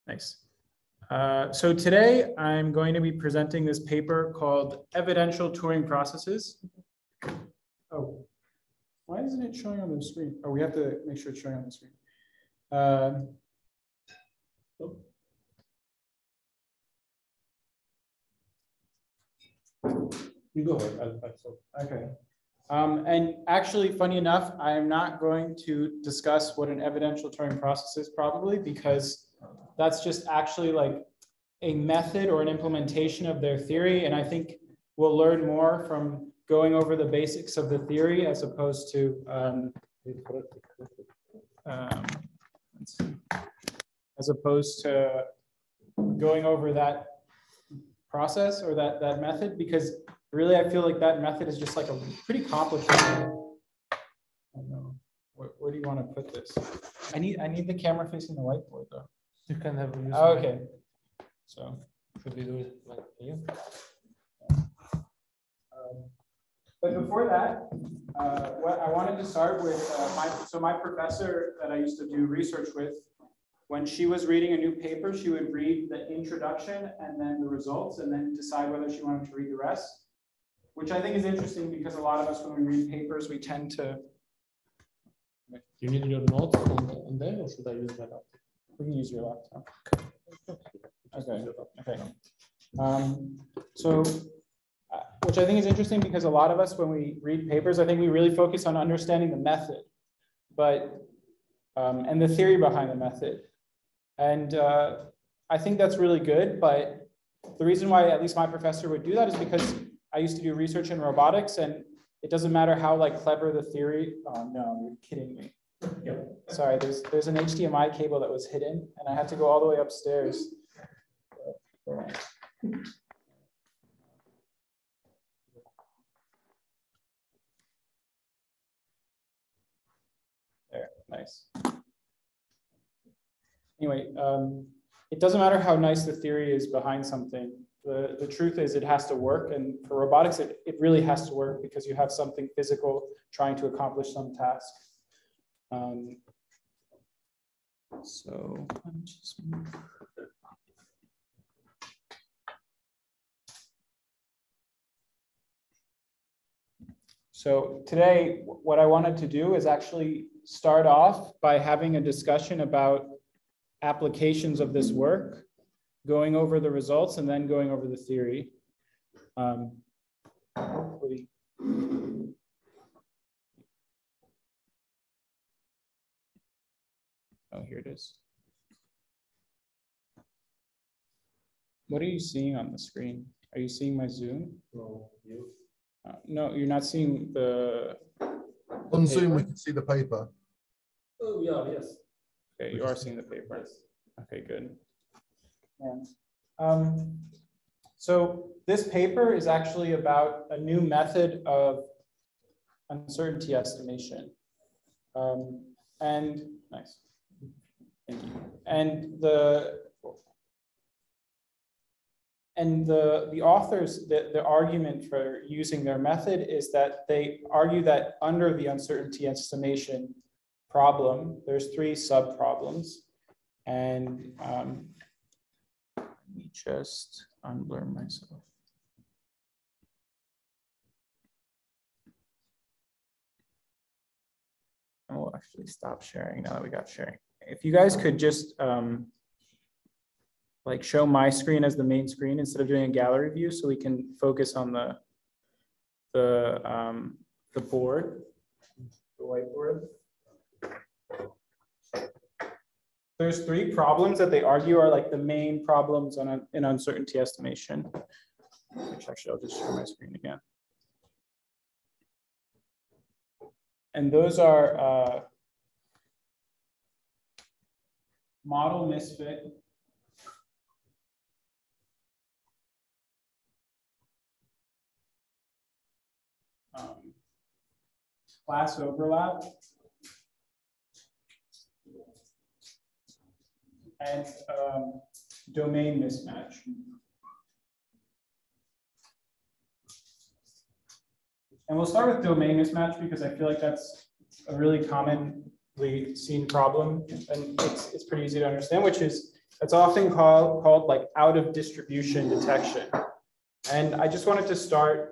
Nice. So today I'm going to be presenting this paper called Evidential Turing Processes. Oh, why isn't it showing on the screen? Oh, we have to make sure it's showing on the screen. You go ahead. Okay. And actually, funny enough, I am not going to discuss what an evidential Turing process is probably, because that's just actually like a method or an implementation of their theory. And I think we'll learn more from going over the basics of the theory as opposed to going over that process or that method, because really I feel like that method is just like a pretty complicated. I don't know. Where do you want to put this? I need the camera facing the whiteboard though. You can have a Oh, okay. So should we do it like here? But before that, what I wanted to start with my professor that I used to do research with, when she was reading a new paper, she would read the introduction and then the results and then decide whether she wanted to read the rest, which I think is interesting because a lot of us, when we read papers, we tend to. You need your notes on there, or should I use my laptop? We can use your laptop. Okay. Which I think is interesting because a lot of us, when we read papers, I think we really focus on understanding the method, and the theory behind the method. And I think that's really good. But the reason why at least my professor would do that is because I used to do research in robotics, and it doesn't matter how like clever the theory. Oh no, you're kidding me. Sorry, there's an HDMI cable that was hidden, and I had to go all the way upstairs. There, nice. Anyway, it doesn't matter how nice the theory is behind something. The truth is it has to work, and for robotics, it really has to work because you have something physical trying to accomplish some task. So let me just move. So today, what I wanted to do is actually start off by having a discussion about applications of this work, going over the results, and then going over the theory. Hopefully. Oh, here it is. What are you seeing on the screen? Are you seeing my Zoom? No, you. No, you're not seeing the On Zoom, we can see the paper. Oh, yeah, yes. Okay, you are seeing the paper. Okay, good. Yeah. So this paper is actually about a new method of uncertainty estimation. And nice. Thank you. And the authors, the argument for using their method is that they argue that under the uncertainty estimation problem, there's 3 sub-problems. And let me just unblur myself. And we'll actually stop sharing now that we got sharing. If you guys could just like show my screen as the main screen instead of doing a gallery view, so we can focus on the board, the whiteboard. There's 3 problems that they argue are like the main problems in uncertainty estimation. Which actually, I'll just share my screen again. And those are model misfit, class overlap, and domain mismatch. And we'll start with domain mismatch because I feel like that's a really commonly seen problem, and it's pretty easy to understand, which is It's often called like out of distribution detection. And I just wanted to start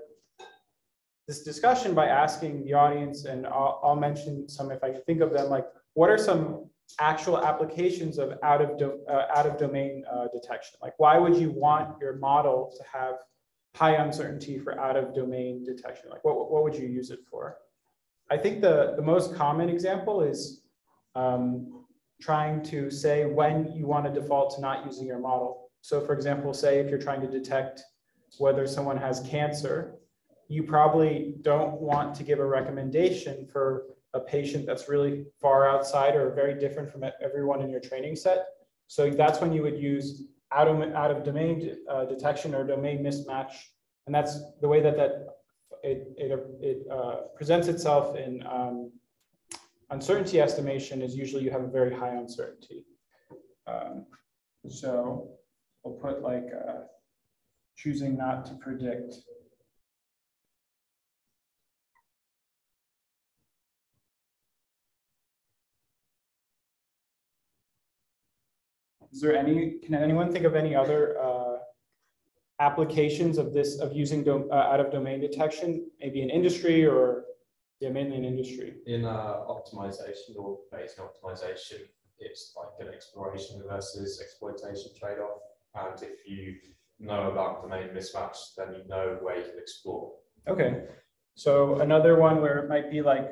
this discussion by asking the audience, and I'll mention some if I can think of them, like what are some actual applications of out of domain detection? Like why would you want your model to have high uncertainty for out of domain detection? Like what would you use it for? I think the most common example is trying to say when you want to default to not using your model. So for example, say if you're trying to detect whether someone has cancer, you probably don't want to give a recommendation for a patient that's really far outside or very different from everyone in your training set. So that's when you would use out of domain detection or domain mismatch. And that's the way that it presents itself in uncertainty estimation is usually you have a very high uncertainty. So we'll put like choosing not to predict. Is there can anyone think of any other applications of this, of using out of domain detection, maybe in industry or mainly in industry? In optimization or Bayesian optimization, it's like an exploration versus exploitation trade-off. And if you know about domain mismatch, then you know where you can explore. Okay, so another one where it might be like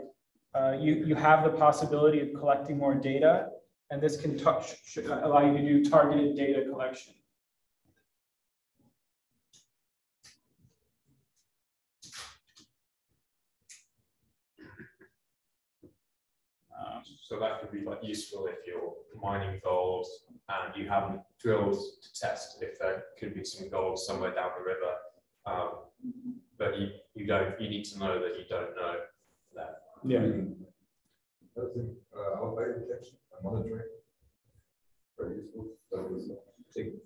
you have the possibility of collecting more data, and this can allow you to do targeted data collection. So that could be like useful if you're mining gold and you haven't drilled to test if there could be some gold somewhere down the river, but you need to know that you don't know that. Yeah. I think outlier detection and monitoring very useful. So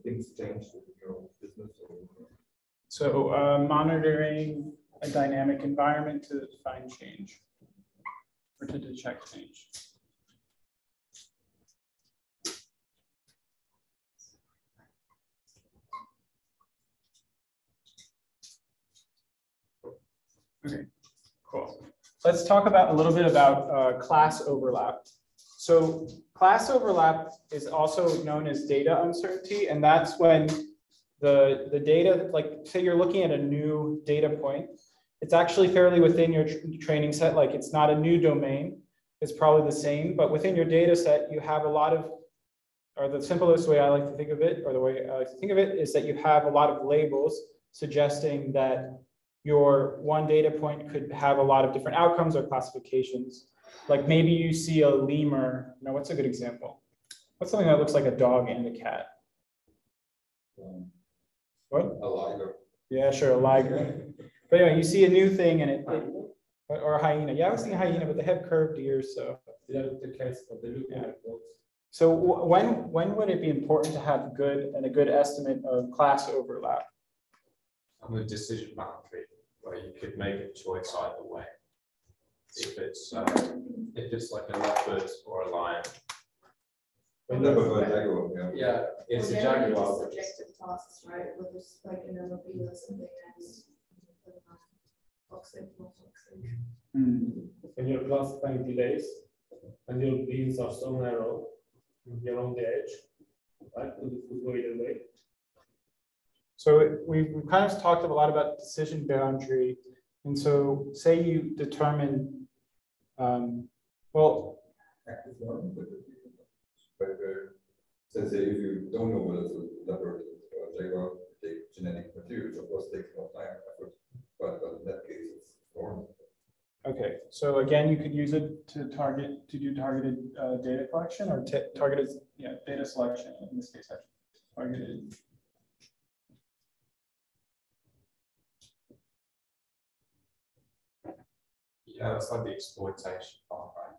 things change in your business. So monitoring a dynamic environment to find change or to detect change. Okay, cool. Let's talk about a little bit about class overlap. So class overlap is also known as data uncertainty, and that's when the data, like say you're looking at a new data point, it's actually fairly within your training set, like it's not a new domain, it's probably the same, but within your data set, you have a lot of, or the simplest way I like to think of it, or the way I like to think of it is that you have a lot of labels suggesting that your one data point could have a lot of different outcomes or classifications. Like maybe you see a lemur. No, what's a good example? What's something that looks like a dog and a cat? What? A liger. Yeah, sure, a liger. But anyway, you see a new thing and or a hyena. Yeah, I was thinking hyena, but they have curved ears, so. Yeah, the case that they look like dogs. So when would it be important to have a good estimate of class overlap? On the decision boundary, where you could make a choice either way. If it's like a leopard or a lion. Yeah, it's a jaguar. Subjective tasks, right? Whether it's like an MLB or something else. Toxic, not toxic. And you're classifying delays, and your beams are so narrow, you're on the edge, right? So this will go either way. So we've kind of talked a lot about decision boundary. And so say you determine, well. Say if you don't know whether it's a leopard or a jaguar, take genetic materials, of course, takes more time and effort, but in that case, it's normal. Okay, so again, you could use it to do targeted data collection or targeted data selection. In this case, actually, targeted. Yeah, that's like the exploitation part, right?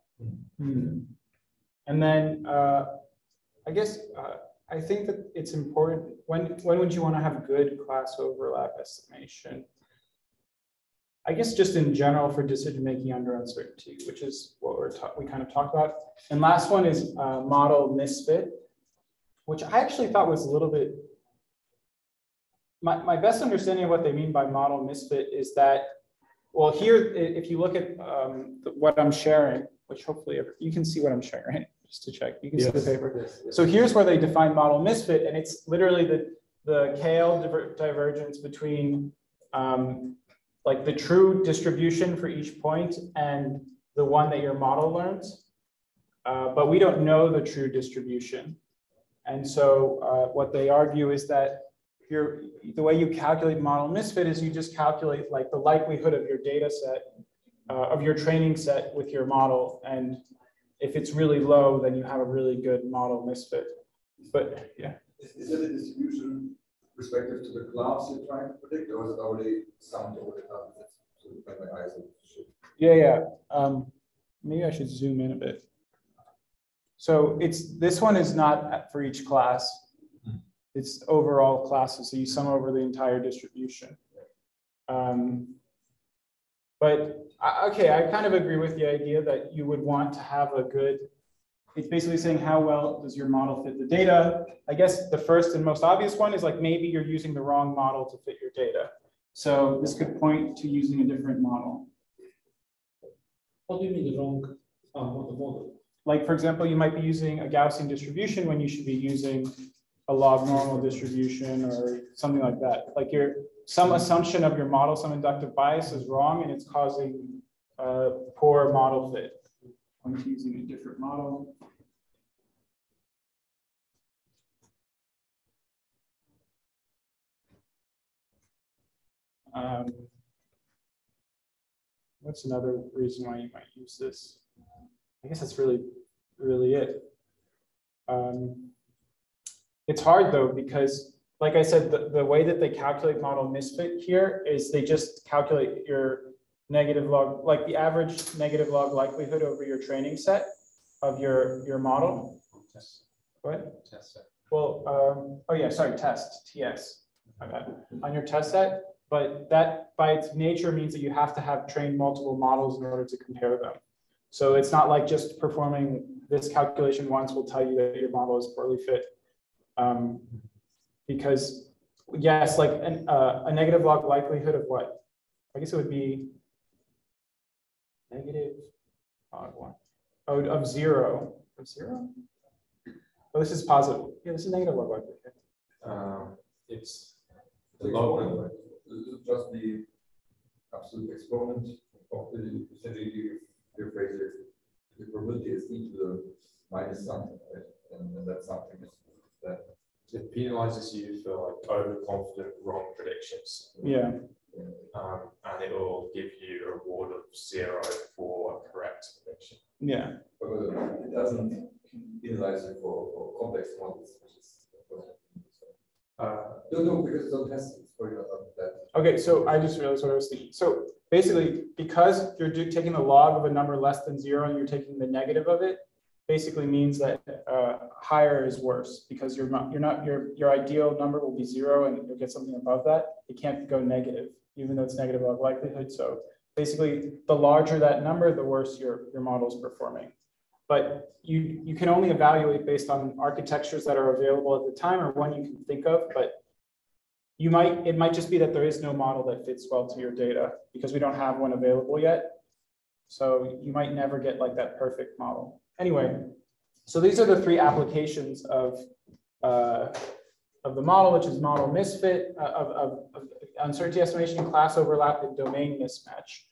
And then I guess I think that it's important. When would you want to have good class overlap estimation? I guess just in general for decision making under uncertainty, which is what we kind of talked about. And last one is model Misfit, which I actually thought was a little bit, my best understanding of what they mean by model misfit is that, well, here, if you look at what I'm sharing, which hopefully you can see what I'm sharing, right? Just to check, you can see the paper. Yes, yes. So here's where they define model misfit, and it's literally the KL divergence between like the true distribution for each point and the one that your model learns. But we don't know the true distribution. And so what they argue is that the way you calculate model misfit is you just calculate like the likelihood of your data set, of your training set with your model. And if it's really low, then you have a really good model misfit. But yeah. Is it a distribution respective to the class you're trying to predict, or is it already summed over the class? So my eyes are Yeah. Maybe I should zoom in a bit. So this one is not for each class. It's overall classes, so you sum over the entire distribution. But okay, I kind of agree with the idea that you would want to have a good, it's basically saying how well does your model fit the data. I guess the first and most obvious one is like maybe you're using the wrong model to fit your data. So this could point to using a different model. What do you mean the wrong model? Like for example, you might be using a Gaussian distribution when you should be using a log normal distribution or something like that. Like some assumption of your model, some inductive bias is wrong and it's causing poor model fit. I'm using a different model. What's another reason why you might use this? I guess that's really it. It's hard though, because like I said, the way that they calculate model misfit here is they just calculate your negative log, like the average negative log likelihood over your training set of your model. What? Test set. Well, oh yeah, sorry, TS. Okay. On your test set, but that by its nature means that you have to have trained multiple models in order to compare them. So it's not like just performing this calculation once will tell you that your model is poorly fit. Because yes, like a negative log likelihood of what? I guess it would be negative log 1. Oh, of 0. Of 0? Oh, this is positive. Yeah, this is negative log likelihood. It's the log. This is just the absolute exponent of the essentially your phrase is the probability is e to the minus something, right? And that's something that it penalizes you for like overconfident wrong predictions. Yeah. And it will give you a reward of 0 for a correct prediction. Yeah. But it doesn't penalize you for complex models, which is no, because it's on tests for that. Okay, so I just realized what I was thinking. So basically, because you're taking the log of a number less than 0 and you're taking the negative of it, basically means that higher is worse, because your ideal number will be 0 and you'll get something above that. It can't go negative, even though it's negative log likelihood. So basically, the larger that number, the worse your model is performing. But you can only evaluate based on architectures that are available at the time or one you can think of. But it might just be that there is no model that fits well to your data because we don't have one available yet. So you might never get like that perfect model. Anyway, so these are the 3 applications of the model, which is model misfit, of uncertainty estimation, class overlap, and domain mismatch.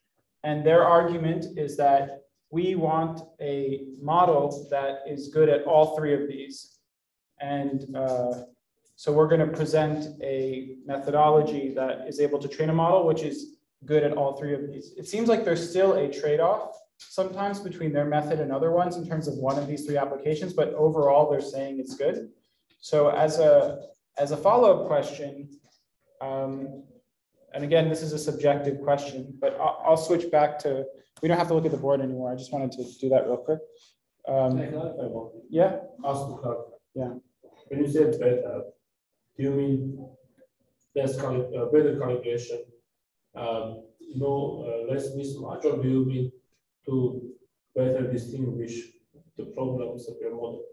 And their argument is that we want a model that is good at all 3 of these. And so we're going to present a methodology that is able to train a model which is good at all 3 of these. It seems like there's still a trade-off sometimes between their method and other ones in terms of one of these 3 applications, but overall they're saying it's good. So as a follow-up question, and again, this is a subjective question, but I'll switch back to, we don't have to look at the board anymore. I just wanted to do that real quick. Yeah. Yeah. When you say better, do you mean better calibration, less mismatch, or do you mean to better distinguish the problems of your model?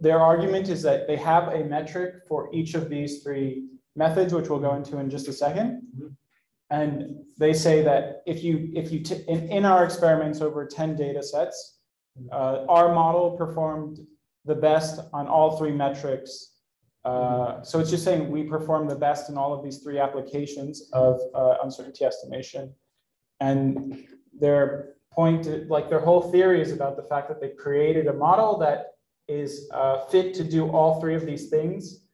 Their argument is that they have a metric for each of these three methods, which we'll go into in just a second. And they say that if you in our experiments over 10 data sets, our model performed the best on all three metrics. So it's just saying we perform the best in all of these three applications of uncertainty estimation. And their point, like their whole theory is about the fact that they created a model that is fit to do all three of these things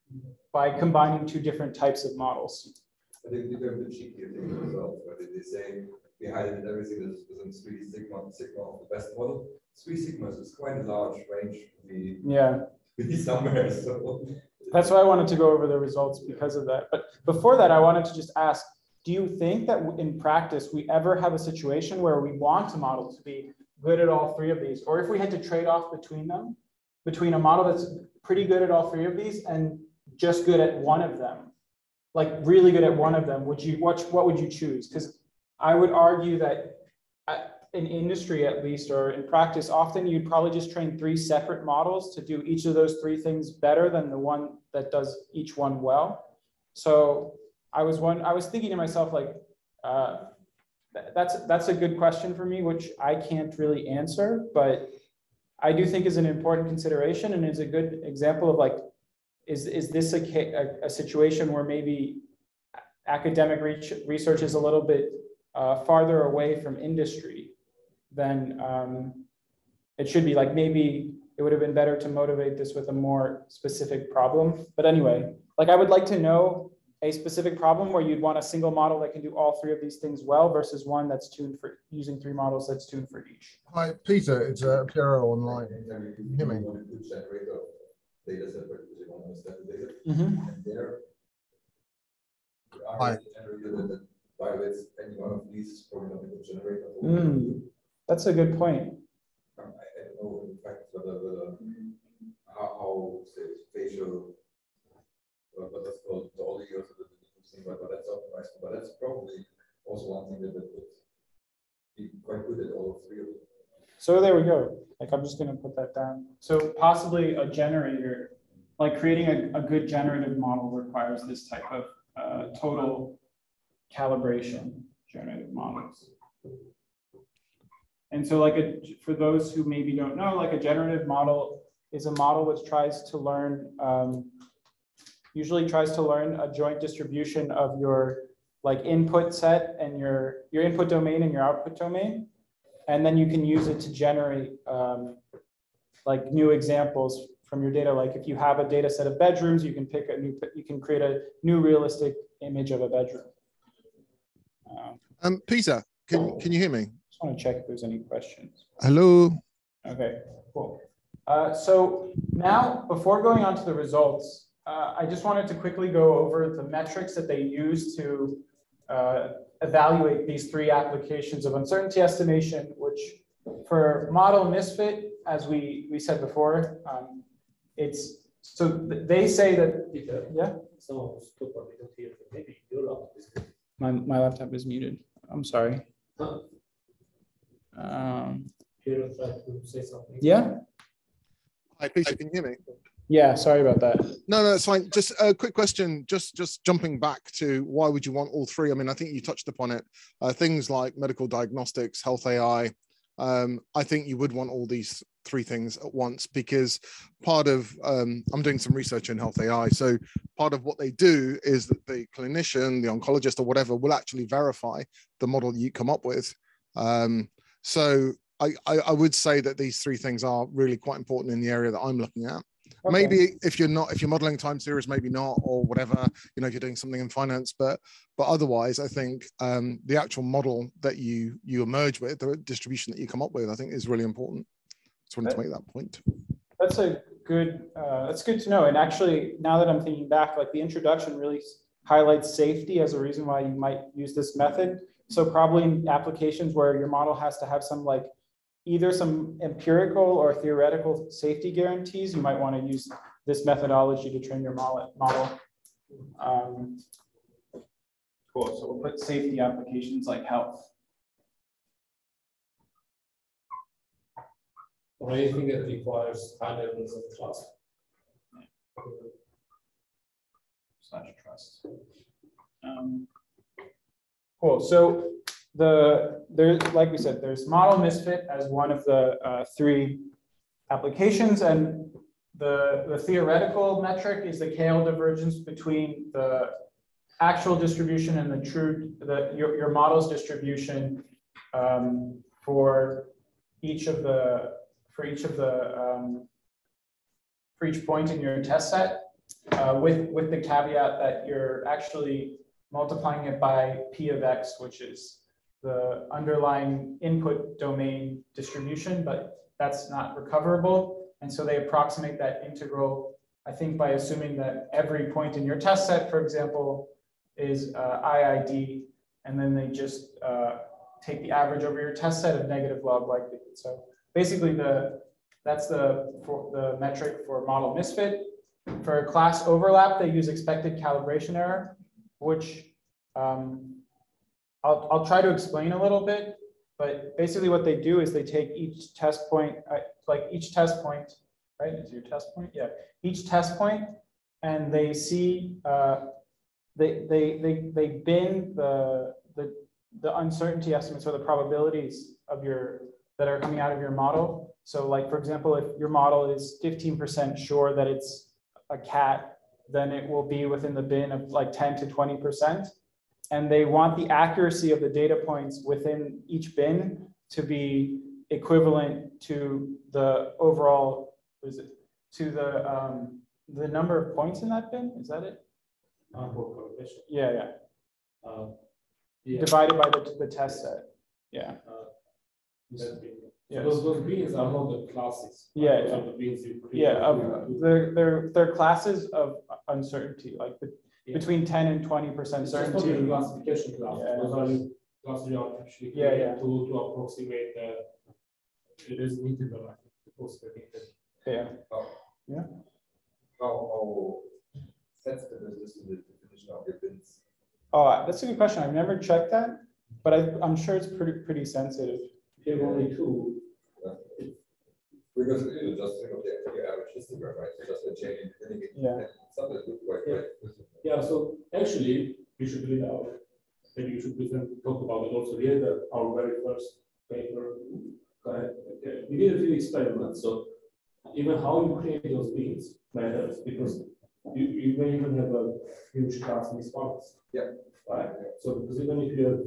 by combining two different types of models. I think they're a bit cheeky in the results, but they say we highlighted everything that is within 3 sigma of the best model. 3 sigmas is quite a large range to be somewhere. So that's why I wanted to go over the results because of that. But before that, I wanted to just ask, do you think that in practice, we ever have a situation where we want a model to be good at all three of these? Or if we had to trade off between them, between a model that's pretty good at all three of these and just good at one of them, like really good at one of them, what would you choose? Because I would argue that in industry, at least, or in practice, often you'd probably just train 3 separate models to do each of those 3 things better than the one that does each one well. So I was thinking to myself, like, that's a good question for me, which I can't really answer, but I do think is an important consideration and is a good example of like, is this a situation where maybe academic research is a little bit farther away from industry than it should be? Like maybe it would have been better to motivate this with a more specific problem. But anyway, like I would like to know a specific problem where you'd want a single model that can do all 3 of these things well versus one that's tuned for using 3 models that's tuned for each. Hi, Peter. It's Piero online. every Can you hear me? want a good generator of data set, but you want to understand the data. Mm-hmm. And there, Hi. generator that violates any one of these is probably not a good generator. That's a good point. I don't know in fact whether how say facial what that's called dolly or something, but that's optimized. But that's probably also one thing that would be quite good at all 3 of them. So there we go. Like I'm just going to put that down. So possibly a generator, like creating a good generative model requires this type of total calibration generative models. And so like for those who maybe don't know, like a generative model is a model which tries to learn, usually tries to learn a joint distribution of your like input set and your input domain and your output domain. And then you can use it to generate like new examples from your data. Like if you have a data set of bedrooms, you can create a new realistic image of a bedroom. Peter, can you hear me? Just want to check if there's any questions. Hello. Okay, cool. So now, before going on to the results, I just wanted to quickly go over the metrics that they use to evaluate these 3 applications of uncertainty estimation, which for model Misfit, as we said before, so they say that, yeah? My laptop is muted. I'm sorry. Yeah? Hi, Peter, can you hear me? Yeah, sorry about that. No, it's fine. Just a quick question, just jumping back to why would you want all 3? I mean, I think you touched upon it. Things like medical diagnostics, health AI. I think you would want all these 3 things at once because part of, I'm doing some research in health AI. So part of what they do is that the clinician, the oncologist or whatever will actually verify the model you come up with. So I would say that these 3 things are really quite important in the area that I'm looking at. Okay. Maybe if you're modeling time series, maybe not, or whatever, if you're doing something in finance, but otherwise, I think the actual model that you emerge with, the distribution that you come up with, I think is really important. Just wanted to make that point. That's good to know. And actually, now that I'm thinking back, like the introduction really highlights safety as a reason why you might use this method. So probably in applications where your model has to have some like either some empirical or theoretical safety guarantees, you might want to use this methodology to train your model. Cool, so we'll put safety applications like health. or anything that requires high levels of trust. /trust. Cool. So there's, like we said, there's model Misfit as one of the 3 applications, and the theoretical metric is the KL divergence between the actual distribution and the true your model's distribution for each point in your test set, with the caveat that you're actually multiplying it by P of X, which is the underlying input domain distribution, but that's not recoverable. And so they approximate that integral, I think, by assuming that every point in your test set, for example, is IID, and then they just take the average over your test set of negative log likelihood. So basically, that's the metric for model Misfit. For class overlap, they use expected calibration error, which I'll try to explain a little bit. But basically, what they do is they take each test point, right? Is your test point? Yeah, each test point, and they see they bin the uncertainty estimates or the probabilities of that are coming out of your model. So, like for example, if your model is 15% sure that it's a cat, then it will be within the bin of like 10 to 20%. And they want the accuracy of the data points within each bin to be equivalent to the overall, to the number of points in that bin. Is that it? Yeah. Divided by the test set. Yeah. Those bins are not the classes. Yeah. Those are the bins you create. Yeah. They're classes of uncertainty, like between 10 and 20% certainty. It's classification class. Yeah. Those are classes you are actually created to approximate it is integral, I think, to approximate it. Yeah. How sensitive is this to the definition of your bins? Oh, that's a good question. I've never checked that, but I'm sure it's pretty sensitive. You have only 2. Because you just think of the average histogram, right? So just a change in anything. Yeah. Something that look quite. Yeah. So actually, we should read out. Maybe you should talk about it also here. Our very first paper. We did a few experiments. So even how you create those bins matters, because you may even have a huge class response. Yeah. Right. So because even if you have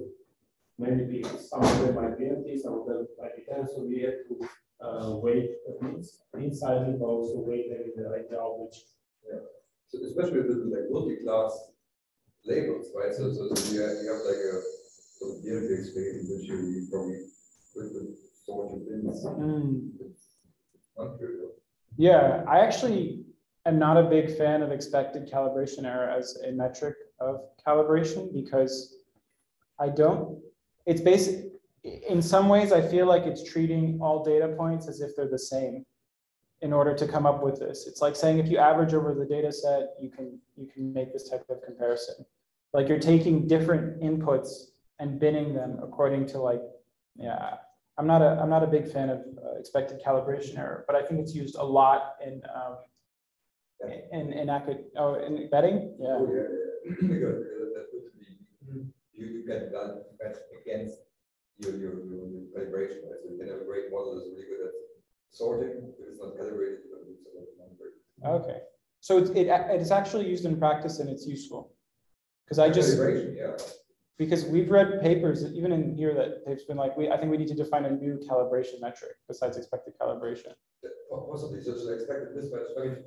many bins, some of them might be empty, some of them might be 10. So we have to weight the bins inside it, but also weight them in the right average. Yeah. So especially with like multi-class labels, right? So you have like a sort of yearly experience in which you probably could sort your bins. Untrivial. Yeah, I actually am not a big fan of expected calibration error as a metric of calibration, because it's basic. In some ways, I feel like it's treating all data points as if they're the same in order to come up with this. It's like saying if you average over the data set, you can make this type of comparison. Like you're taking different inputs and binning them according to I'm not a big fan of expected calibration error, but I think it's used a lot in embedding. Yeah. Oh, yeah. Because that would be you get done against your calibration, right? So you can have a great model that's really good at sorting, but it's not calibrated. Okay, so it's actually used in practice and it's useful, because because we've read papers even in here that they've been like, I think we need to define a new calibration metric besides expected calibration. Possibly, so expected mismatch. I mean,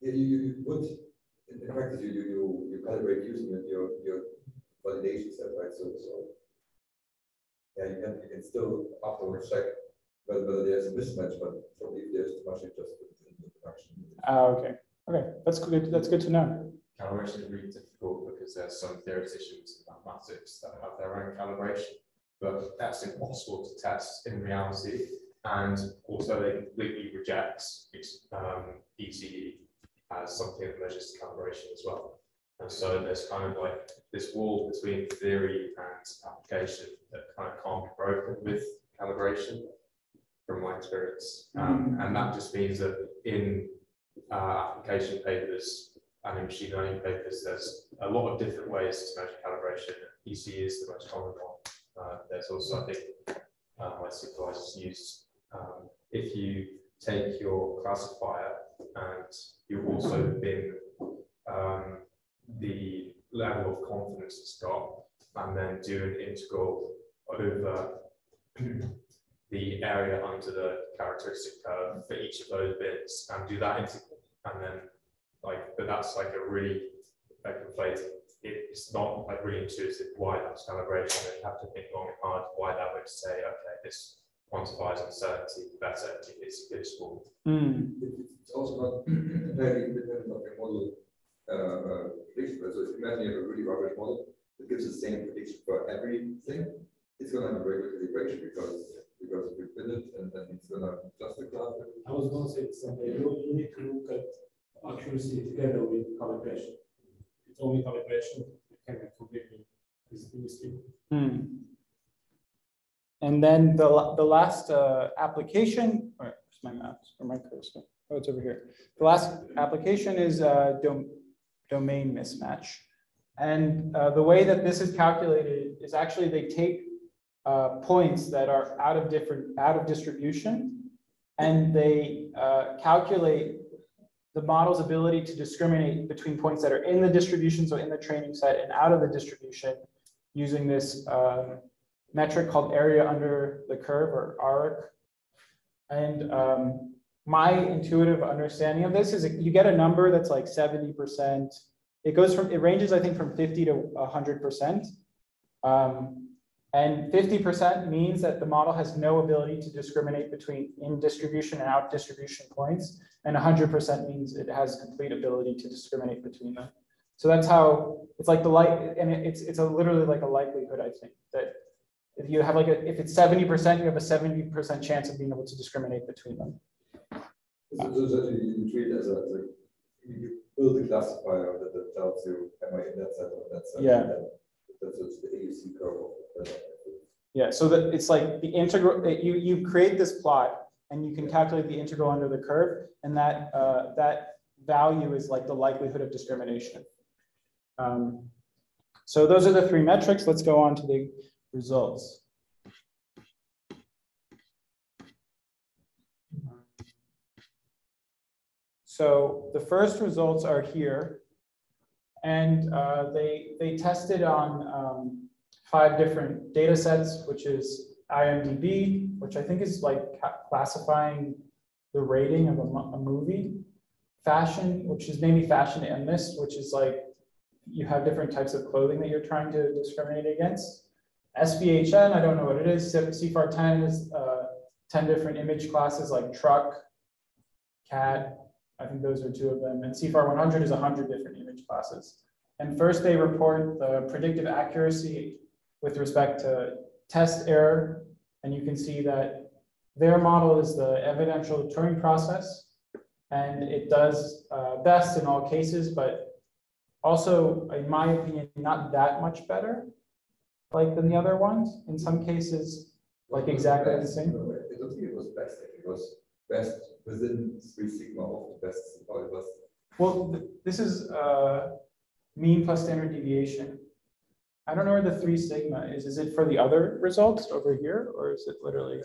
you would in practice you calibrate using your validation set, right? So yeah, you can still afterwards check whether there's a mismatch, but probably if there's too much, it just in the production. Okay, that's good. That's good to know. Calibration is really difficult because there's some theoreticians in mathematics that have their own calibration, but that's impossible to test in reality. And also, they completely reject ECE as something that measures calibration as well. And so there's kind of like this wall between theory and application that kind of can't be broken with calibration. from my experience. And that just means that in application papers and in machine learning papers, there's a lot of different ways to measure calibration. EC is the most common one. There's also, I think, my supervisors used, if you take your classifier and you also bin the level of confidence it's got, and then do an integral over the area under the characteristic curve for each of those bits, and do that integral, and then but that's like a really conflated. It's not like really intuitive why that's calibration. You have to think long and hard why that would say, okay, this quantifies uncertainty better if it's useful. It's also not entirely independent of your model prediction. So if you imagine you have a really rubbish model that gives the same prediction for everything, it's going to have a regulatory equation because we build it and then it's going to adjust the class. I was going to say something. You need to look at accuracy together with calibration. It's only calibration you can be completely misleading. And then the last application, where's my mouse or my cursor? Oh, it's over here. The last application is domain mismatch. And the way that this is calculated is actually they take points that are out of distribution, and they calculate the model's ability to discriminate between points that are in the distribution, so in the training set, and out of the distribution, using this metric called area under the curve, or ARC. And my intuitive understanding of this is you get a number that's like 70%. It ranges, I think, from 50 to 100%. And 50% means that the model has no ability to discriminate between in distribution and out distribution points. And 100% means it has complete ability to discriminate between them. So that's how it's like it's literally like a likelihood, I think, that if you have if it's 70%, you have a 70% chance of being able to discriminate between them. So you treat it as you build a classifier that tells you, am I in that set or that set? Yeah. That's the AUC curve. Yeah, so that it's like the integral, you create this plot and you can calculate the integral under the curve, and that that value is like the likelihood of discrimination. So those are the three metrics. Let's go on to the results. So the first results are here, and they tested on 5 different data sets, which is IMDb, which I think is like classifying the rating of a movie. Fashion, which is maybe fashion and list, which is like you have different types of clothing that you're trying to discriminate against. SVHN, I don't know what it is. CFAR 10 is 10 different image classes like truck, cat. I think those are 2 of them. And CFAR 100 is 100 different image classes. And first they report the predictive accuracy with respect to test error. And you can see that their model is the evidential Turing process. And it does best in all cases, but also, in my opinion, not that much better than the other ones. In some cases, like exactly the same. No, I don't think it was best. It was best within 3 sigma of the best. Well, this is mean plus standard deviation. I don't know where the 3 sigma is. Is it for the other results over here, or is it literally?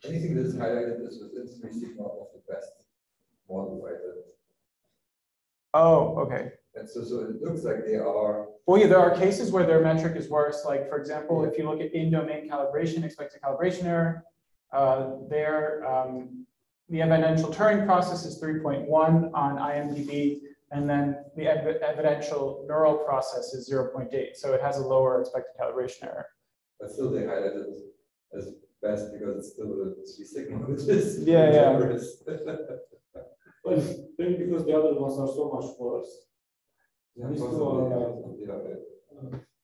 Anything that is highlighted is within 3 sigma of the best model, right? Oh, okay. And so it looks like they are. Well, yeah, there are cases where their metric is worse. Like, for example, if you look at in-domain calibration, expected calibration error, the evidential Turing process is 3.1 on IMDb, and then the evidential neural process is 0.8. So it has a lower expected calibration error. But still, they highlight it as best because it's still a 3 sigma, which is generous. Well, maybe because the other ones are so much worse.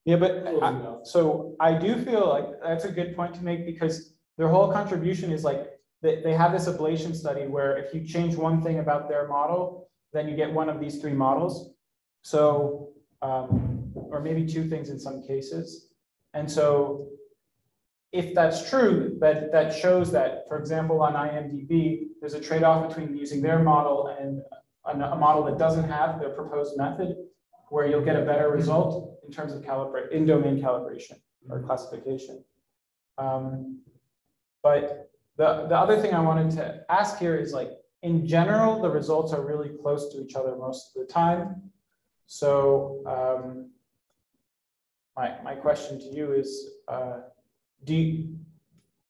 Yeah, but so I do feel like that's a good point to make, because their whole contribution is like they have this ablation study where if you change one thing about their model, then you get one of these 3 models. So, or maybe 2 things in some cases. And so if that's true, that shows that, for example, on IMDb, there's a trade-off between using their model and a model that doesn't have their proposed method, where you'll get a better result in terms of in-domain calibration or classification. But the other thing I wanted to ask here is, like, in general, the results are really close to each other most of the time. So my question to you is, do you,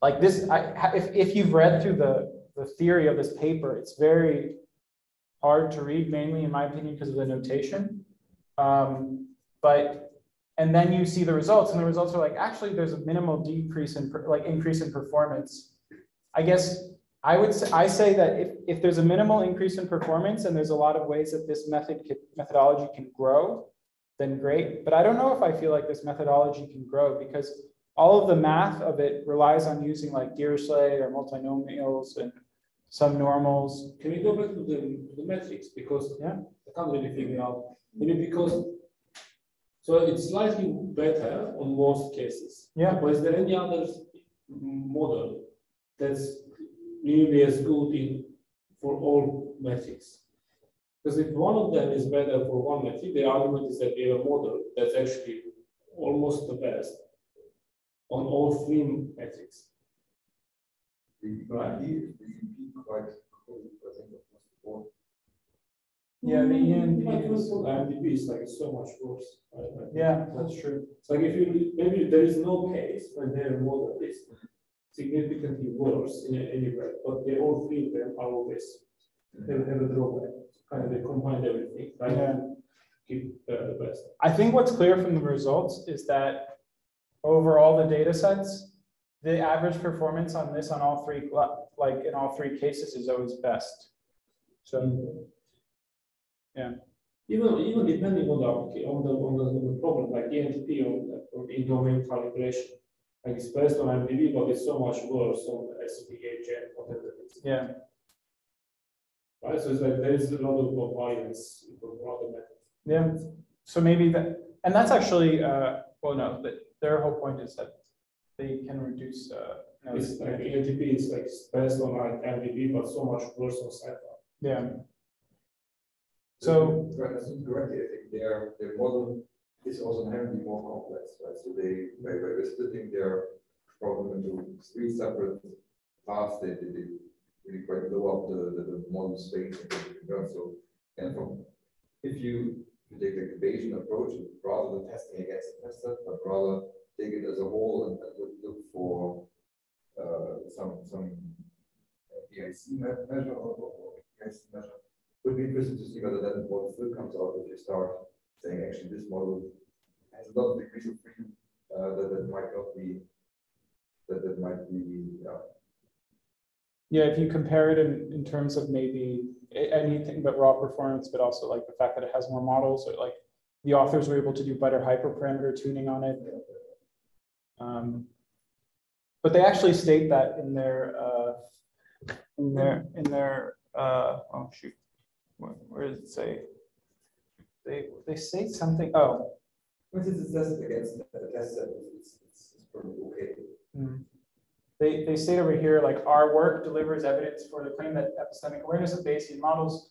like this, if you've read through the theory of this paper, it's very hard to read, mainly in my opinion, because of the notation. And then you see the results, and the results are like, actually, there's a minimal decrease in, increase in performance. I guess I say that if there's a minimal increase in performance, and there's a lot of ways that this methodology can grow, then great. But I don't know if I feel like this methodology can grow, because all of the math of it relies on using like Dirichlet or multinomials and some normals. Can we go back to the metrics? Because I can't really figure out. Maybe because, so it's slightly better on most cases. Yeah. But is there any other model that's nearly as good for all metrics? Because if one of them is better for one metric, the argument is that we have a model that's actually almost the best on all three metrics. Right. The quite cool, I think that was before. Yeah, the IMDb is like so much worse. Yeah, that's true. It's like if you maybe there is no case when their model is significantly worse in any way, but they all three of them are always they have a drawback. Kind of they combine everything, right? Yeah. Keep the best. I think what's clear from the results is that over all the data sets, the average performance on this on all three, like in all three cases, is always best. So, yeah. Even depending on the problem, like ENTP or in-domain calibration, like it's based on IMDb, but it's so much worse on SPHN, whatever it is. Yeah. Right, so it's like there is a lot of variance for other methods. Yeah. So maybe that, and that's actually, well, no, but their whole point is that they can reduce. No, it's like ENTP is like based on like IMDb, but so much worse on sci-fi. Yeah. So, correctly, I think their model is also inherently more complex, right? So they by splitting their problem into three separate paths, they really quite blow up the model space and so, and from if you take the Bayesian approach, rather than testing against the tester, but rather take it as a whole and look for some PIC measure or PIC measure. Would be interesting to see whether that model still comes out if you start saying actually this model has a lot of degrees of freedom that might not be that might be yeah, if you compare it in terms of maybe anything but raw performance, but also like the fact that it has more models, or like the authors were able to do better hyperparameter tuning on it. But they actually state that in their oh shoot, where does it say? They state something. Oh, once it's tested against the test set, it's probably okay. They state over here, like, our work delivers evidence for the claim that epistemic awareness of Bayesian models.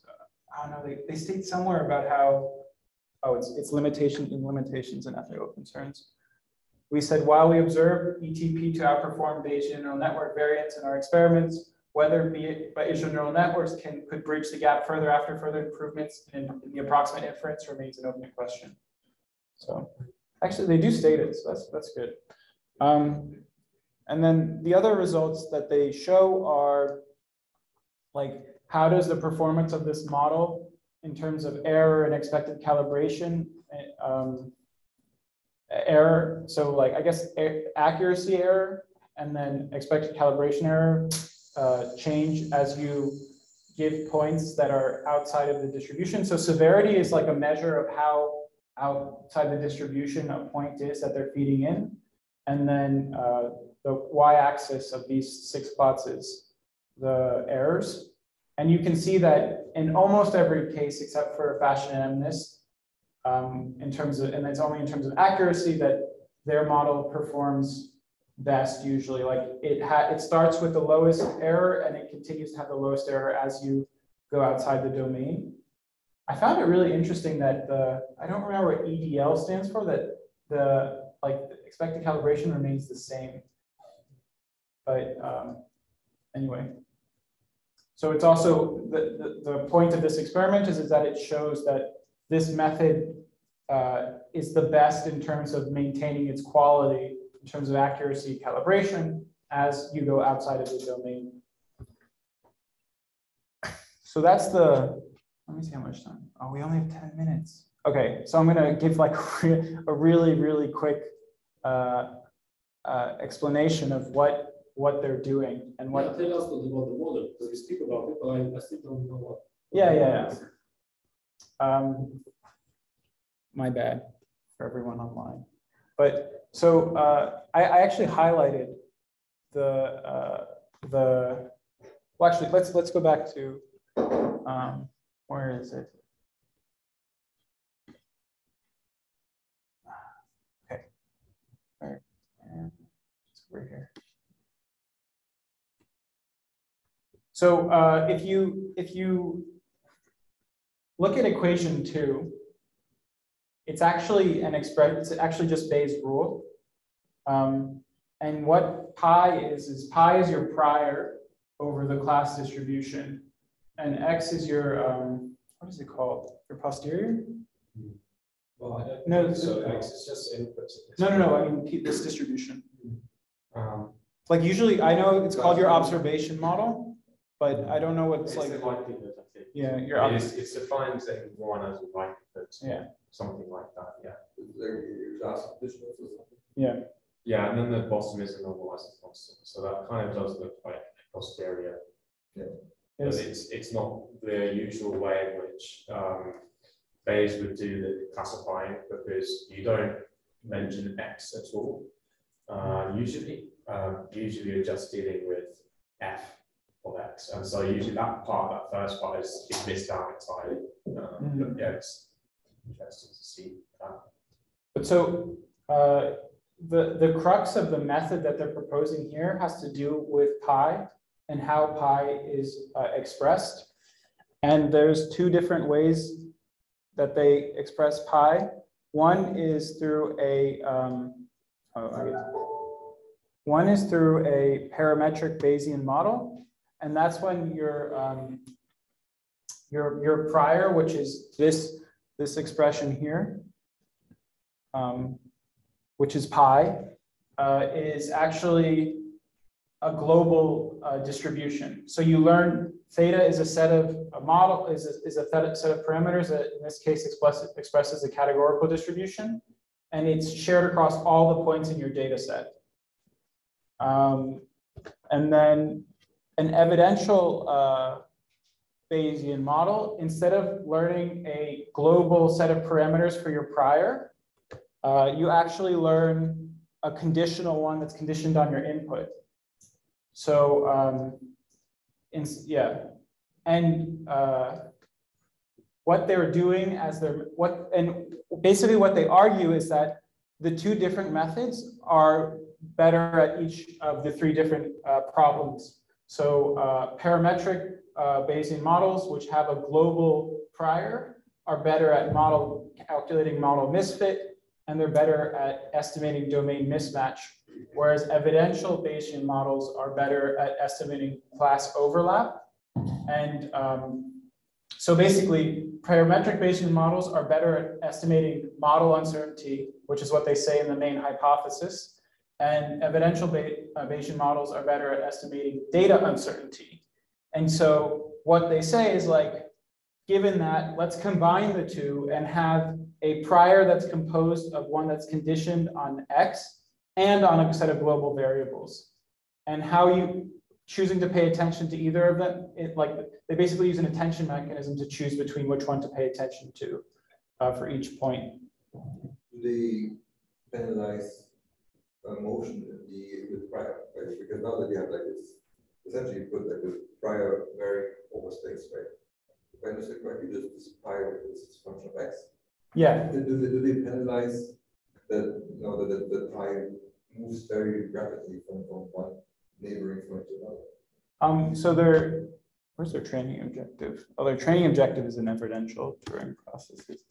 I don't know. They state somewhere about how, oh, it's limitations and ethical concerns. We said, while we observed ETP to outperform Bayesian neural network variants in our experiments, whether Bayesian neural networks could bridge the gap further after further improvements in the approximate inference remains an open question. So actually, they do state it, so that's good. And then the other results that they show are, like, how does the performance of this model in terms of error and expected calibration, error, so like, I guess accuracy error and then expected calibration error change as you give points that are outside of the distribution. So severity is like a measure of how outside the distribution a point is that they're feeding in. And then the y-axis of these 6 plots is the errors. And you can see that in almost every case, except for fashion and MNIST, in terms of, and it's only in terms of accuracy that their model performs best usually. Like it starts with the lowest error and it continues to have the lowest error as you go outside the domain. I found it really interesting that I don't remember what EDL stands for, that the expected calibration remains the same. But anyway, so it's also the point of this experiment is that it shows that this method is the best in terms of maintaining its quality in terms of accuracy calibration as you go outside of the domain. So that's let me see how much time. Oh, we only have 10 minutes. Okay, so I'm gonna give like a really, really quick explanation of what they're doing and what. Yeah, tell us about the model, because we speak about it, but I still don't know what. Yeah. My bad for everyone online. But so I actually highlighted well, actually let's go back to where is it? Okay, where? And it's over here. So if you look at equation 2, it's actually it's actually just Bayes' rule. And what pi is pi is your prior over the class distribution, and x is your what is it called? Your posterior? Well, I don't No, think so X is just input. No. I mean this distribution. Like usually, I know it's called your observation model, but I don't know what it's like. The likelihood, I think. Yeah, it's defined as one as a likelihood. Yeah. Something like that. Yeah. There your class conditions or something. Yeah. Yeah, and then the bottom is a normalized constant, so that kind of does look like posterior. Yeah. But it's not the usual way in which Bayes would do the classifying, because you don't mention X at all. Usually you're just dealing with F of X, and so usually that first part is missed out entirely. But yeah, it's interesting to see that. But so the crux of the method that they're proposing here has to do with pi and how pi is expressed. And there's two different ways that they express pi. One is through a parametric Bayesian model, and that's when your prior, which is this expression here, which is pi, is actually a global distribution. So you learn theta is a set of is a set of parameters that in this case expresses a categorical distribution, and it's shared across all the points in your data set. And then an evidential Bayesian model, instead of learning a global set of parameters for your prior, you actually learn a conditional one that's conditioned on your input. So what they're doing basically what they argue is that the two different methods are better at each of the three different problems. So parametric Bayesian models, which have a global prior, are better at calculating model misfit, and they're better at estimating domain mismatch. Whereas evidential Bayesian models are better at estimating class overlap. And so basically, parametric Bayesian models are better at estimating model uncertainty, which is what they say in the main hypothesis. And evidential Bayesian models are better at estimating data uncertainty. And so what they say is like, given that, let's combine the two and have a prior that's composed of one that's conditioned on X and on a set of global variables. And how you choosing to pay attention to either of them, they basically use an attention mechanism to choose between which one to pay attention to for each point. Do they penalize motion with prior, right? Because now that you have like this, essentially you put like this prior vary over space, right? If I understand correctly, this prior is a function of X. Yeah. Do they penalize the pi moves very rapidly from one neighboring point to another. So where's their training objective? Oh, their training objective is an evidential Turing processes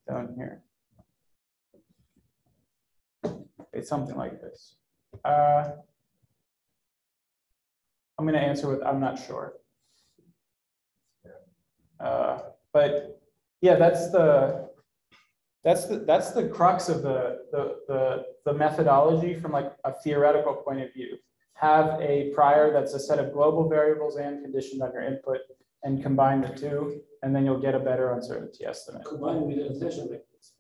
down here. It's something like this. I'm going to answer with I'm not sure. But yeah, that's the crux of the methodology from like a theoretical point of view. Have a prior that's a set of global variables and conditioned on your input, and combine the two, and then you'll get a better uncertainty estimate. Combined with attention like this.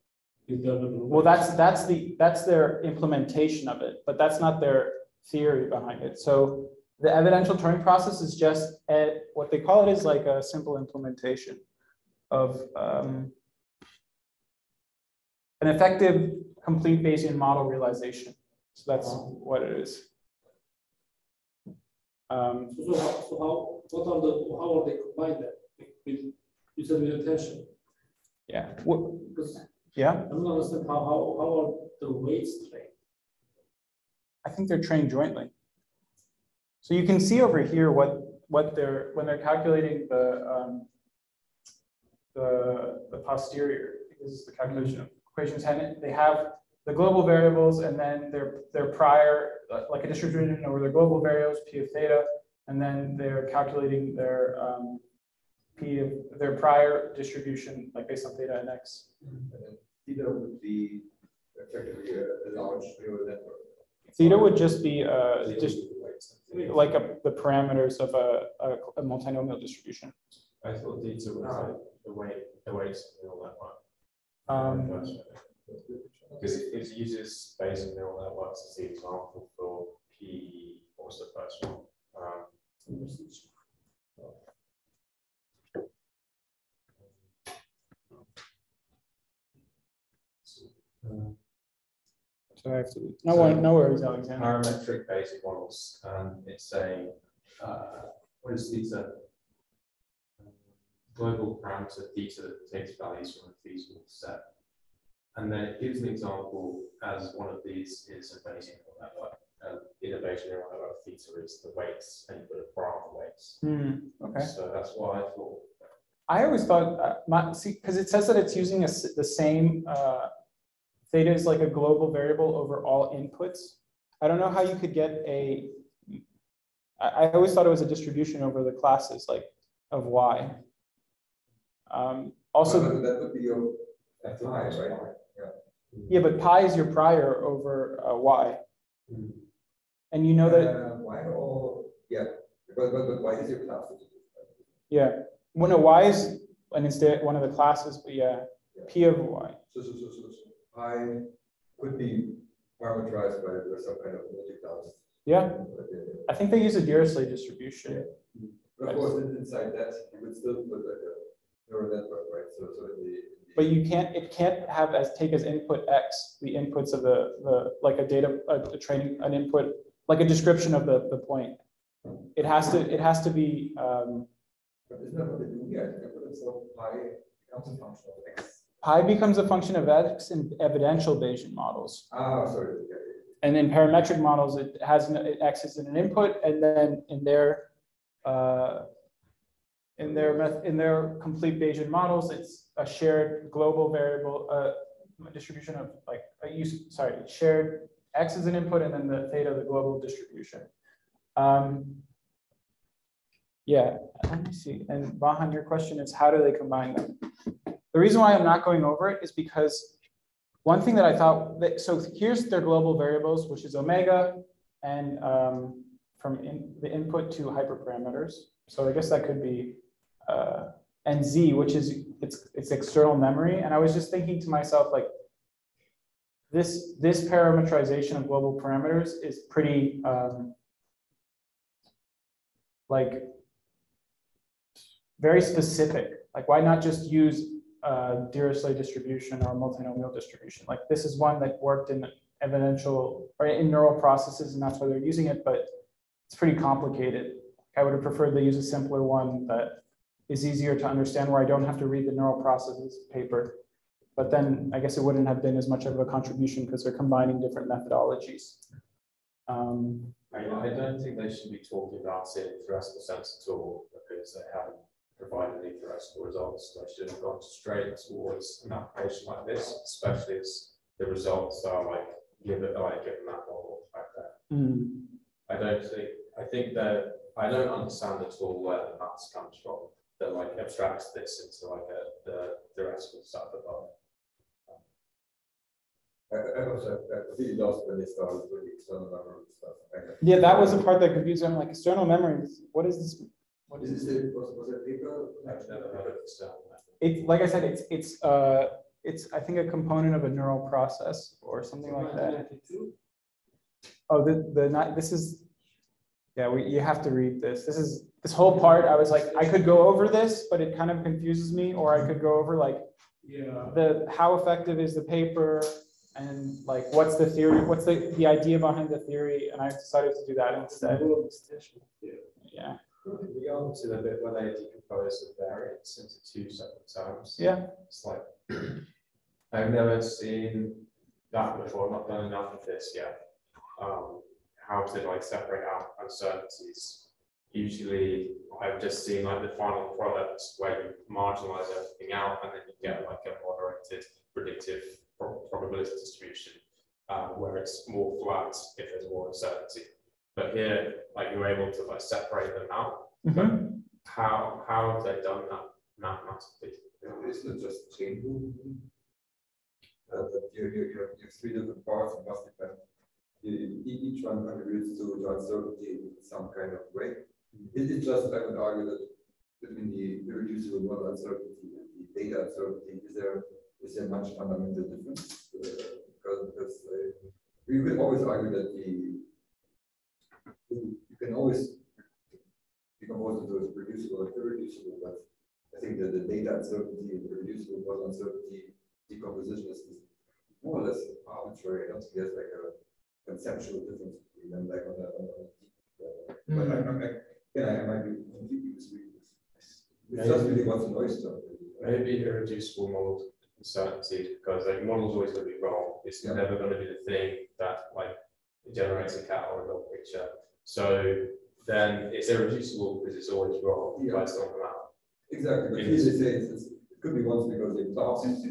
Well, that's their implementation of it, but that's not their theory behind it. So the evidential Turing process is just what they call it is like a simple implementation of an effective complete Bayesian model realization. So that's what it is. How are they combined then? You said with attention. Yeah. Because Yeah. I don't understand how are the weights trained? I think they're trained jointly. So you can see over here what they're when they're calculating the posterior. This is the calculation of equation 10. They have the global variables and then their prior, like a distribution over their global variables, P of theta, and then they're calculating their P of their prior distribution, like based on theta and X. And then theta would be effectively a large neural network. Theta would just be just like the parameters of a multinomial distribution. I thought theta was like the weights of neural network. Because it uses Bayesian neural networks as the example for P. What was the first one? So I have to no worries, Alexander. Parametric basic models. It's saying what is theta? Global parameter theta that takes values from a feasible set. And then it gives an example as one of these is a Bayesian neural network. In a Bayesian neural network, theta is the weights, and you put a bar on the weights. Okay. So that's why I thought. I always thought, because it says that it's using the same, theta is like a global variable over all inputs. I don't know how you could get I always thought it was a distribution over the classes, like of y. Also, that would be your pi, right? Yeah, but pi is your prior over y. And you know that. Y or, yeah, but y is your class. Yeah, well, no, y is instead one of the classes, but yeah, p of y. So pi could be parameterized by some kind of multi-class. Yeah, I think they use a Dirichlet distribution. Yeah. But of course, inside that, you would still put like a neural network, right? So but you can't. It can't have take as input x the inputs of the like a training an input like a description of the point. It has to be. But isn't that what they do here? So pi becomes a function of x. Pi becomes a function of x in evidential Bayesian models. Ah, sorry. Yeah. And in parametric models, it has x is an input, and then in their complete Bayesian models, it's a shared global variable distribution of like shared x is an input, and then the theta the global distribution. Yeah, let me see. And Vahan, your question is how do they combine them? The reason why I'm not going over it is because one thing that I thought so here's their global variables, which is omega, and from the input to hyperparameters. So I guess that could be and z, which is it's external memory. And I was just thinking to myself, like this parameterization of global parameters is pretty like very specific. Like why not just use Dirichlet distribution or multinomial distribution? Like this is one that worked in evidential or in neural processes, and that's why they're using it, but it's pretty complicated. I would have preferred they use a simpler one that is easier to understand, where I don't have to read the neural processes paper. But then I guess it wouldn't have been as much of a contribution because they're combining different methodologies. I don't think they should be talking about it in theoretical sense at all, because they haven't provided any theoretical results. They should have gone straight towards an application like this, especially as the results are like given that model like that. I think that I don't understand at all where the maths comes from that like abstracts this into like the theoretical stuff above. I was really lost when they started with the external memory stuff. Yeah, that was the part that confused me. I'm like, external memory, what is this? What is Is this? it was it paper? I've never heard of external memory. It's like I said, it's I think a component of a neural process or something like that. Oh, this is, yeah, you have to read this. This whole part. I was like, I could go over this, but it kind of confuses me. Or I could go over like, how effective is the paper, and like what's the theory, what's the idea behind the theory, and I decided to do that instead. Yeah. We go on to the bit where they decompose the variance into two separate terms. Yeah. It's like I've never seen that before. I've not done enough of this yet. How to like separate out uncertainties. Usually, I've just seen like the final product where you marginalize everything out, and then you get like a moderated predictive probability distribution, where it's more flat if there's more uncertainty. But here, like you're able to like separate them out. But how have they done that mathematically? It's not just chain movement. You have three different parts and must depend. Each one contributes to uncertainty in some kind of way. It's just, I would argue that between the irreducible model uncertainty and the data uncertainty, is there much fundamental difference? Because we will always argue that you can always decompose it to reducible and irreducible, but I think that the data uncertainty and the reducible model uncertainty decomposition is more or less arbitrary. I don't think there's like a conceptual difference between them, like on the but I might be completely misreading this. It's just really what's a noise term. Maybe irreducible model uncertainty, because like model's always going to be wrong. It's never going to be the thing that like generates a cat or a dog picture. So then it's irreducible because it's always wrong. Yeah. But it's not out. Exactly. But here they say it could be once because the classes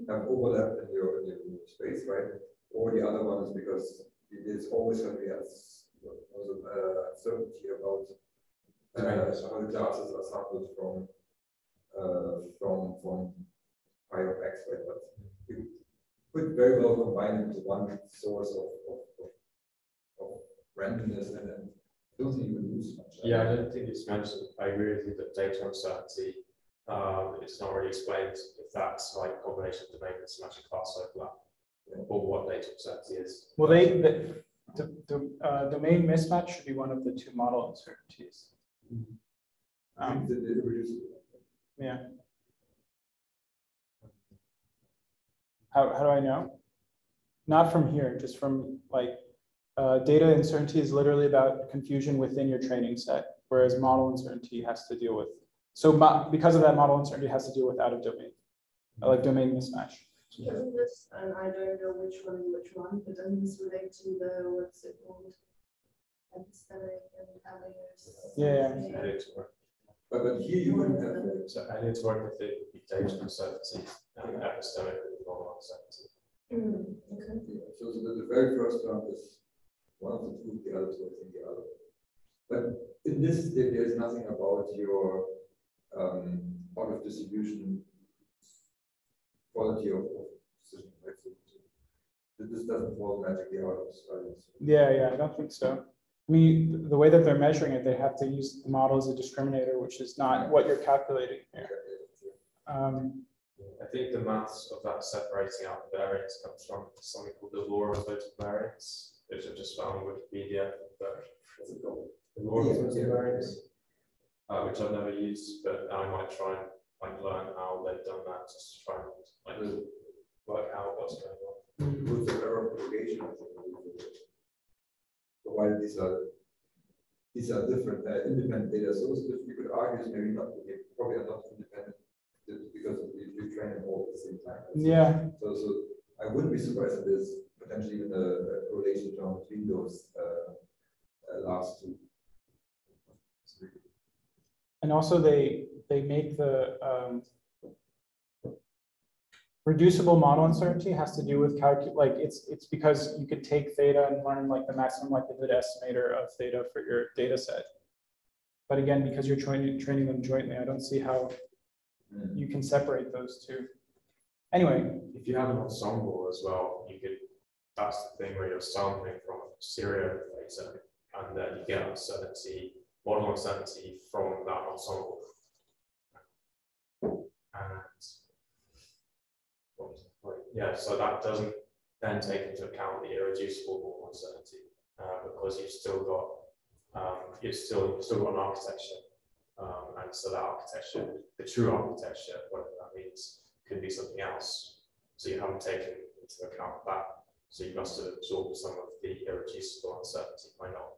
have overlap in your space, right? Or the other one is because there's always going to be uncertainty about how the classes are sampled from pi of x, right? But you could very well combine into one source of randomness, and then I don't think you would lose much. Yeah, I don't think it's mentioned. I agree with you that data uncertainty, it's not really explained if that's like combination of domain mismatch and class overlap, or what data uncertainty is. Well, the domain mismatch should be one of the two model uncertainties. Yeah. How do I know? Not from here, just from like data uncertainty is literally about confusion within your training set, whereas model uncertainty has to deal with. So because of that, model uncertainty has to deal with out of domain, like domain mismatch. Doesn't this, and I don't know which one, but doesn't this relate to the, what's it called? Epistemic and values. Yeah. But here you wouldn't have that. So I need to work with the data uncertainty and epistemic and model uncertainty. Okay. Yeah. So the very first term is one of the two, the other two, I think the other. But in this, there's nothing about your out of distribution quality of decision, right? So this doesn't fall magically out of silence. Yeah, I don't think so. I mean, the way that they're measuring it, they have to use the model as a discriminator, which is not what you're calculating here. I think the maths of that separating out the variance comes from something called the law of total variance, which I've just found on Wikipedia. The law of total variance, which I've never used, but I might try and like learn how they've done that, just to try and like work out what's going on. Rules of error propagation, I think. Provided these are different independent data sources, you could argue maybe not, they probably are not independent because you train them all at the same time. Yeah. So I wouldn't be surprised if there's potentially even a correlation term between those last two. And also they make the reducible model uncertainty has to do with like it's because you could take theta and learn like the maximum likelihood estimator of theta for your data set. But again, because you're training them jointly, I don't see how you can separate those two. Anyway. If you have an ensemble as well, you could, that's the thing where you're sampling from stereo data and then you get uncertainty, model uncertainty from that ensemble. And yeah, so that doesn't then take into account the irreducible model uncertainty because you've still got you've still got an architecture, and so that architecture, the true architecture, whatever that means, could be something else. So you haven't taken into account that. So you must have absorbed some of the irreducible uncertainty by not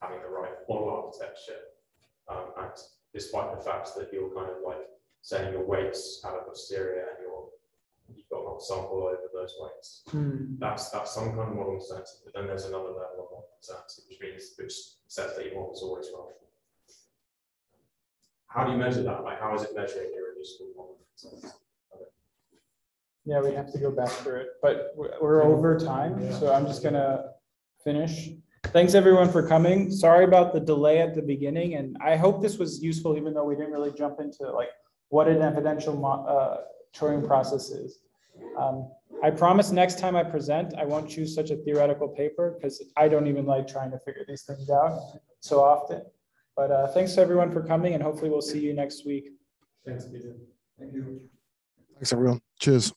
having the right model architecture. And despite the fact that you're kind of like saying your weights out of posterior and you've got an ensemble over those weights. That's some kind of model uncertainty, but then there's another level of model uncertainty, which says that your model's always wrong. How do you measure that? Like, how is it measuring irreducible model uncertainty? Yeah, we have to go back through it, but we're over time, so I'm just gonna finish. Thanks everyone for coming. Sorry about the delay at the beginning, and I hope this was useful, even though we didn't really jump into like what an evidential Turing process is. I promise next time I present, I won't choose such a theoretical paper because I don't even like trying to figure these things out so often. But thanks to everyone for coming, and hopefully we'll see you next week. Thanks, Peter. Thank you. Thanks, everyone. Cheers.